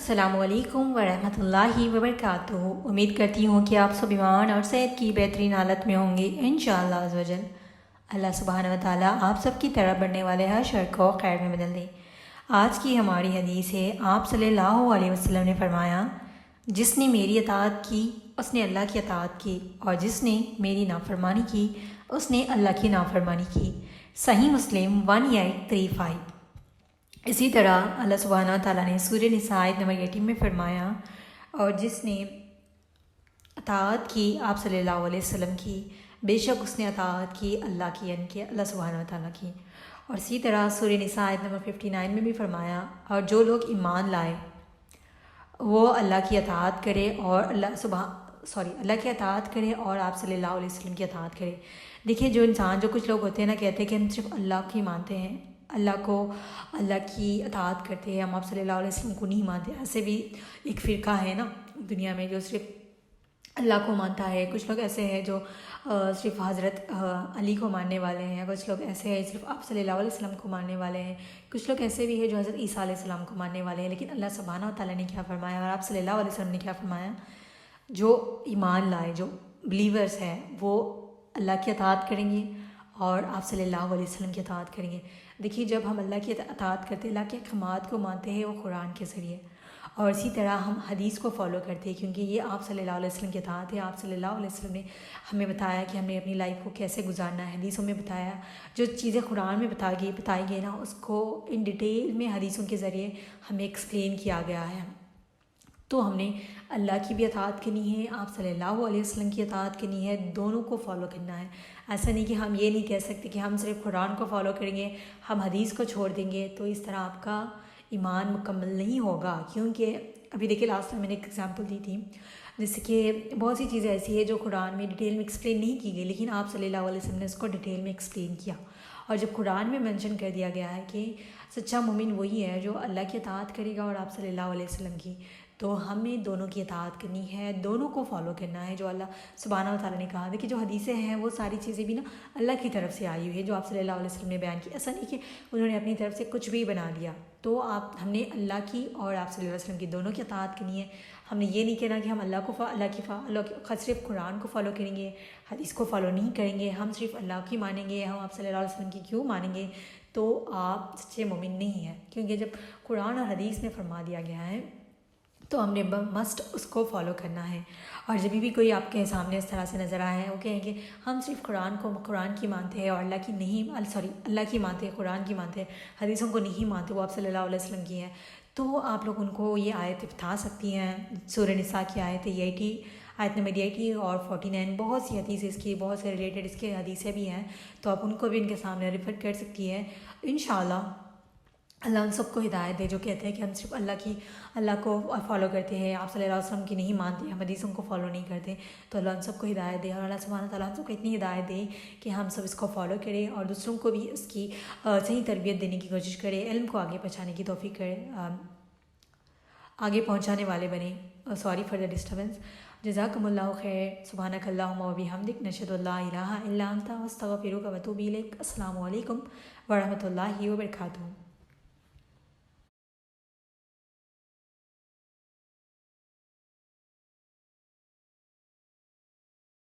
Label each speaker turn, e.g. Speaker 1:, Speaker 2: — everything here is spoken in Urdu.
Speaker 1: السلام علیکم ورحمۃ اللہ وبرکاتہ۔ امید کرتی ہوں کہ آپ سب ایمان اور صحت کی بہترین حالت میں ہوں گے انشاءاللہ عز و جل۔ اللہ سبحانہ و تعالیٰ آپ سب کی طرف بڑھنے والے ہر شر کو خیر میں بدل دے۔ آج کی ہماری حدیث ہے، آپ صلی اللہ علیہ وسلم نے فرمایا، جس نے میری اطاعت کی اس نے اللہ کی اطاعت کی، اور جس نے میری نافرمانی کی اس نے اللہ کی نافرمانی کی۔ صحیح مسلم 1835۔ اسی طرح اللہ سبحانہ تعالیٰ نے سورہ نساء آیت نمبر 18 میں فرمایا، اور جس نے اطاعت کی آپ صلی اللہ علیہ وسلم کی، بے شک اس نے اطاعت کی اللہ کی، یعنی کہ اللہ سبحانہ تعالیٰ کی۔ اور اسی طرح سورہ نساء آیت نمبر 59 میں بھی فرمایا، اور جو لوگ ایمان لائے وہ اللہ کی اطاعت کرے اور اللہ کی اطاعت کرے اور آپ صلی اللہ علیہ وسلم کی اطاعت کرے۔ دیکھیے جو کچھ لوگ ہوتے ہیں نا، کہتے ہیں کہ ہم صرف اللہ کی مانتے ہیں، اللہ کی اطاعت کرتے ہیں، ہم آپ صلی اللہ علیہ وسلم کو نہیں مانتے۔ ایسے بھی ایک فرقہ ہے نا دنیا میں جو صرف اللہ کو مانتا ہے۔ کچھ لوگ ایسے ہیں جو صرف حضرت علی کو ماننے والے ہیں، کچھ لوگ ایسے ہیں صرف آپ صلی اللہ علیہ وسلم کو ماننے والے ہیں، کچھ لوگ ایسے بھی ہیں جو حضرت عیسیٰ علیہ السلام کو ماننے والے ہیں۔ لیکن اللہ سبحانہ و تعالیٰ نے کیا فرمایا، اور آپ صلی اللہ علیہ وسلم نے کیا فرمایا، جو ایمان لائے، جو بلیورز ہیں، وہ اللہ کی اطاعت کریں گے اور آپ صلی اللہ علیہ وسلم کی اطاعت کریں گے۔ دیکھیے جب ہم اللہ کی اطاعت کرتے ہیں، اللہ کے احکامات کو مانتے ہیں، وہ قرآن کے ذریعے، اور اسی طرح ہم حدیث کو فالو کرتے ہیں، کیونکہ یہ آپ صلی اللہ علیہ وسلم کی اطاعت ہے۔ آپ صلی اللہ علیہ وسلم نے ہمیں بتایا کہ ہم نے اپنی لائف کو کیسے گزارنا ہے، حدیثوں میں بتایا۔ جو چیزیں قرآن میں بتائی گئی نا، اس کو ان ڈیٹیل میں حدیثوں کے ذریعے ہمیں ایکسپلین کیا گیا ہے۔ تو ہم نے اللہ کی بھی اطاعت کرنی ہے، آپ صلی اللہ علیہ وسلم کی اطاعت کرنی ہے، دونوں کو فالو کرنا ہے۔ ایسا نہیں کہ ہم یہ نہیں کہہ سکتے کہ ہم صرف قرآن کو فالو کریں گے، ہم حدیث کو چھوڑ دیں گے، تو اس طرح آپ کا ایمان مکمل نہیں ہوگا۔ کیونکہ ابھی دیکھیں لاسٹ ٹائم میں نے ایک ایگزامپل دی تھی، جیسے کہ بہت سی چیزیں ایسی ہیں جو قرآن میں ڈیٹیل میں ایکسپلین نہیں کی گئی، لیکن آپ صلی اللہ علیہ وسلم نے اس کو ڈیٹیل میں ایکسپلین کیا۔ اور جب قرآن میں مینشن کر دیا گیا ہے کہ سچا مومن وہی ہے جو اللہ کی اطاعت کرے گا اور آپ صلی اللہ علیہ وسلم کی، تو ہمیں دونوں کی اطاعت کرنی ہے، دونوں کو فالو کرنا ہے جو اللہ سبحانہ و تعالیٰ نے کہا۔ دیکھیے جو حدیثیں ہیں وہ ساری چیزیں بھی نا اللہ کی طرف سے آئی ہوئی ہے، جو آپ صلی اللہ علیہ وسلم نے بیان کی۔ ایسا نہیں کہ انہوں نے اپنی طرف سے کچھ بھی بنا دیا۔ تو ہم نے اللہ کی اور آپ صلی اللہ علیہ وسلم کی دونوں کی اطاعت کرنی ہے۔ ہم نے یہ نہیں کہنا کہ ہم اللہ صرف قرآن کو فالو کریں گے، حدیث کو فالو نہیں کریں گے، ہم صرف اللہ کی مانیں گے، ہم آپ صلی اللہ علیہ وسلم کی کیوں مانیں گے، تو آپ سچے مومن نہیں ہیں۔ کیونکہ جب قرآن اور حدیث میں فرما دیا گیا ہے تو ہم نے مسٹ اس کو فالو کرنا ہے۔ اور جب بھی کوئی آپ کے سامنے اس طرح سے نظر آئے ہیں، وہ کہیں کہ ہم صرف قرآن کی مانتے ہیں اور اللہ کی مانتے ہیں، قرآن کی مانتے ہیں، حدیثوں کو نہیں مانتے، وہ آپ صلی اللہ علیہ وسلم کی ہیں، تو آپ لوگ ان کو یہ آیت بتا سکتی ہیں۔ سورہ نساء کی آیت 80، آیت نمبر 80 اور 49، بہت سی حدیث اس کی، بہت سے ریلیٹڈ اس کے حدیثیں بھی ہیں، تو آپ ان کو بھی ان کے سامنے ریفر کر سکتی ہے۔ انشاءاللہ اللہ ان سب کو ہدایت دے جو کہتے ہیں کہ ہم صرف اللہ کو فالو کرتے ہیں، آپ صلی اللہ علیہ وسلم کی نہیں مانتے، ہم حدیثوں کو فالو نہیں کرتے، تو اللہ ان سب کو ہدایت دے، اور اللہ سبحانہ تعالیٰ ہم سب کو اتنی ہدایت دے کہ ہم سب اس کو فالو کریں اور دوسروں کو بھی اس کی صحیح تربیت دینے کی کوشش کریں، علم کو آگے پہنچانے کی توفیق کرے، آگے پہنچانے والے بنے۔ Sorry for the disturbance. جزاکم اللہ خیر۔ سبحانک اللہم و بحمدک، نشہد ان لا الہ الا انت، نستغفرک و نتوب الیک۔ السلام علیکم ورحمۃ اللہ وبرکاتہ۔